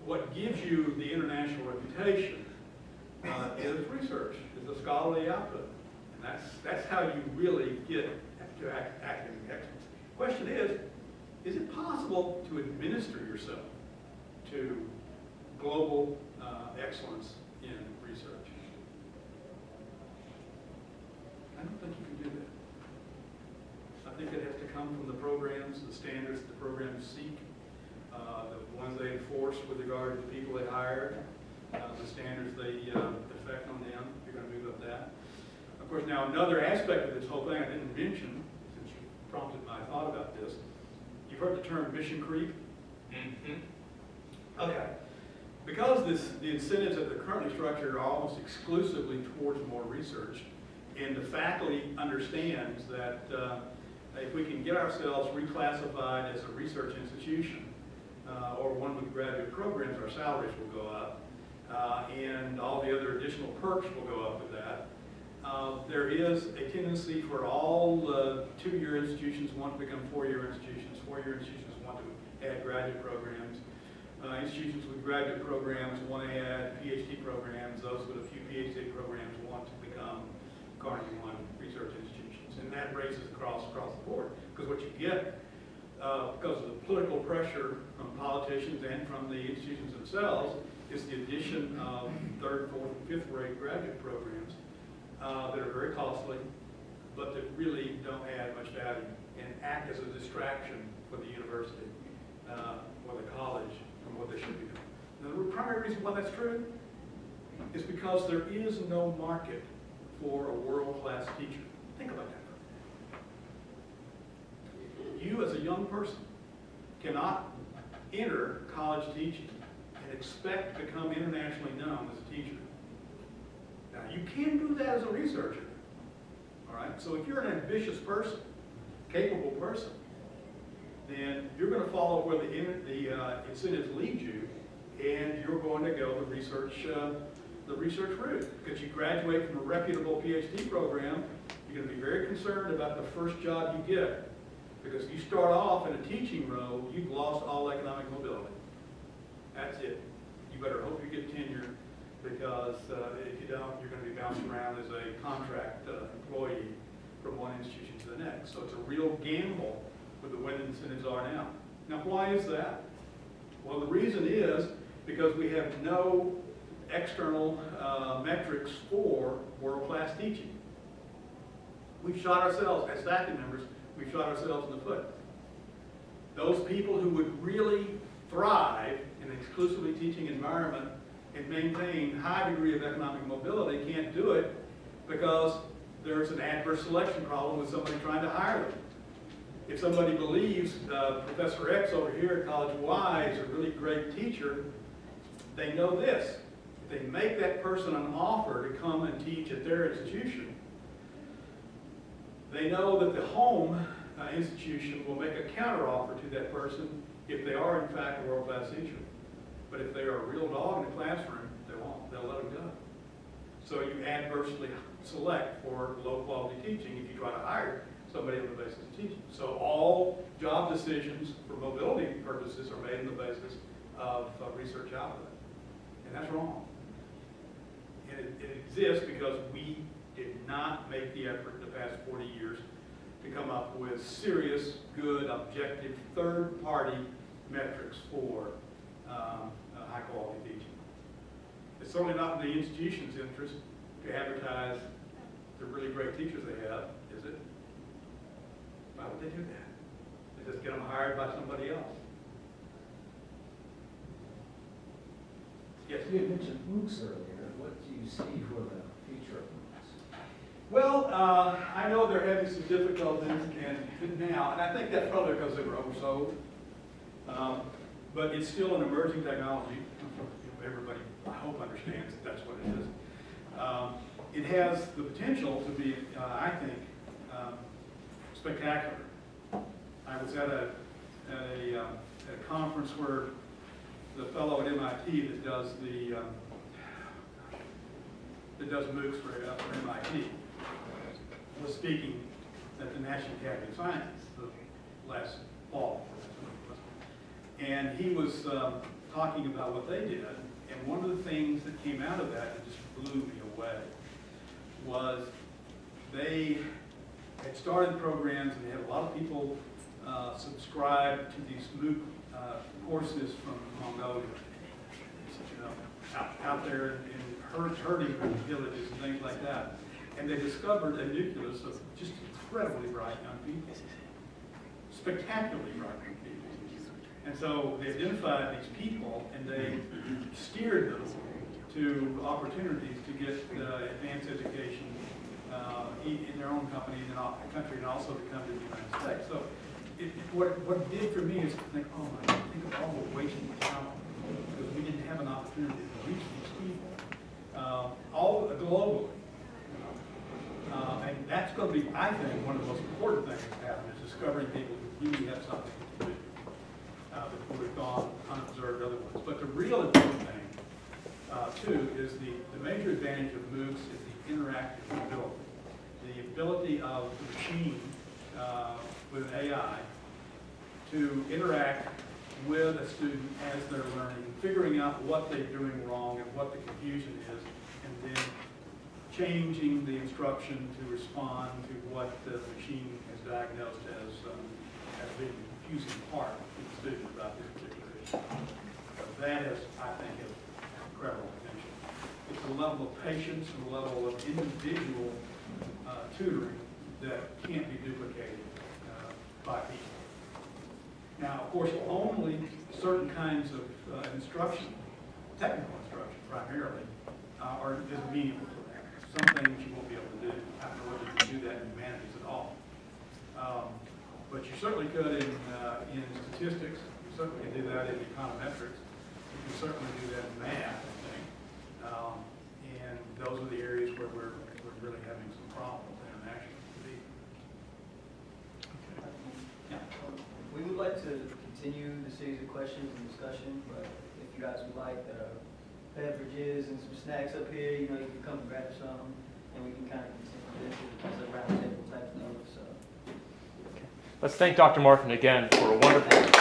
what gives you the international reputation is research, is the scholarly output. And that's how you really get to academic excellence. Question is it possible to administer yourself to global excellence in research? I don't think you can do that. I think it has to come from the programs, the standards that the programs seek, the ones they enforce with regard to the people they hire, the standards they effect on them. You're going to move up that. Of course, now another aspect of this whole thing I didn't mention, since you prompted my thought about this, you've heard the term mission creep? Mm-hmm. Okay. Because the incentives that they're currently structured are almost exclusively towards more research, and the faculty understands that if we can get ourselves reclassified as a research institution or one with graduate programs, our salaries will go up, and all the other additional perks will go up with that. There is a tendency for all two-year institutions want to become four-year institutions. Four-year institutions want to add graduate programs. Institutions with graduate programs want to add PhD programs. Those with a few PhD programs want to become Carnegie One research institutions. And that raises across the board. Because what you get, because of the political pressure from politicians and from the institutions themselves, is the addition of third, fourth, and fifth grade graduate programs that are very costly, but that really don't add much value and act as a distraction for the university or the college from what they should be doing. Now, the primary reason why that's true is because there is no market for a world-class teacher. Think about that. You, as a young person, cannot enter college teaching and expect to become internationally known as a teacher. Now, you can do that as a researcher, all right? So if you're an ambitious person, capable person, then you're going to follow where the incentives lead you, and you're going to go the research route. Because you graduate from a reputable PhD program, you're going to be very concerned about the first job you get. Because if you start off in a teaching role, you've lost all economic mobility. That's it. You better hope you get tenure, because if you don't, you're going to be bouncing around as a contract employee from one institution to the next. So it's a real gamble with the way the incentives are now. Now, why is that? Well, the reason is because we have no external metrics for world-class teaching. We've shot ourselves, as faculty members, we've shot ourselves in the foot. Those people who would really thrive in an exclusively teaching environment and maintain high degree of economic mobility can't do it because there's an adverse selection problem with somebody trying to hire them. If somebody believes Professor X over here at College Y is a really great teacher, they know this. If they make that person an offer to come and teach at their institution, they know that the home institution will make a counteroffer to that person if they are in fact a world-class teacher. But if they are a real dog in the classroom, they won't. They'll let them go. So you adversely select for low-quality teaching if you try to hire somebody on the basis of teaching. So all job decisions for mobility purposes are made on the basis of research output. And that's wrong. And it exists because we did not make the effort in the past 40 years to come up with serious, good, objective, third-party metrics for high-quality teaching. It's certainly not in the institution's interest to advertise the really great teachers they have, is it? Why would they do that? They just get them hired by somebody else. Yes? You had mentioned MOOCs earlier. What do you see for the future of MOOCs? Well, I know they're having some difficulties now, and I think that's probably because they were oversold. But it's still an emerging technology. Everybody, I hope, understands that that's what it is. It has the potential to be, I think, spectacular. I was at a conference where the fellow at MIT that does MOOCs for MIT was speaking at the National Academy of Sciences last fall. And he was talking about what they did, and one of the things that came out of that that just blew me away was they had started programs, and they had a lot of people subscribe to these MOOC courses from Mongolia, you know, out there in herding villages and things like that. And they discovered a nucleus of just incredibly bright young people, spectacularly bright young people. And so they identified these people, and they steered them to opportunities to get advanced education in their own country, and also to come to the United States. So what it did for me is to think, oh my God, think of all the wasted talent, because we didn't have an opportunity to reach these people, all globally. And that's going to be, I think, one of the most important things that happen is discovering people who really have something to do that would have gone unobserved otherwise. But the real important thing, too, is the major advantage of MOOCs is the interactive ability. The ability of the machine with AI to interact with a student as they're learning, figuring out what they're doing wrong and what the confusion is, and then changing the instruction to respond to what the machine has diagnosed as being the confusing part to the student about this particular issue. So that is, I think, is incredible potential. It's a level of patience and a level of individual tutoring that can't be duplicated by people. Now, of course, only certain kinds of instruction, technical instruction primarily, is meaningful for that. Some things you won't be able to do. I don't know whether you can do that in humanities at all. But you certainly could in statistics. You certainly can do that in econometrics. You can certainly do that in math, I think. And those are the areas where we're really having some problems internationally. Yeah. We would like to continue the series of questions and discussion, but if you guys would like beverages and some snacks up here, you can come and grab some, and we can kind of continue this as a round table type note. So. Let's thank Dr. Martin again for a wonderful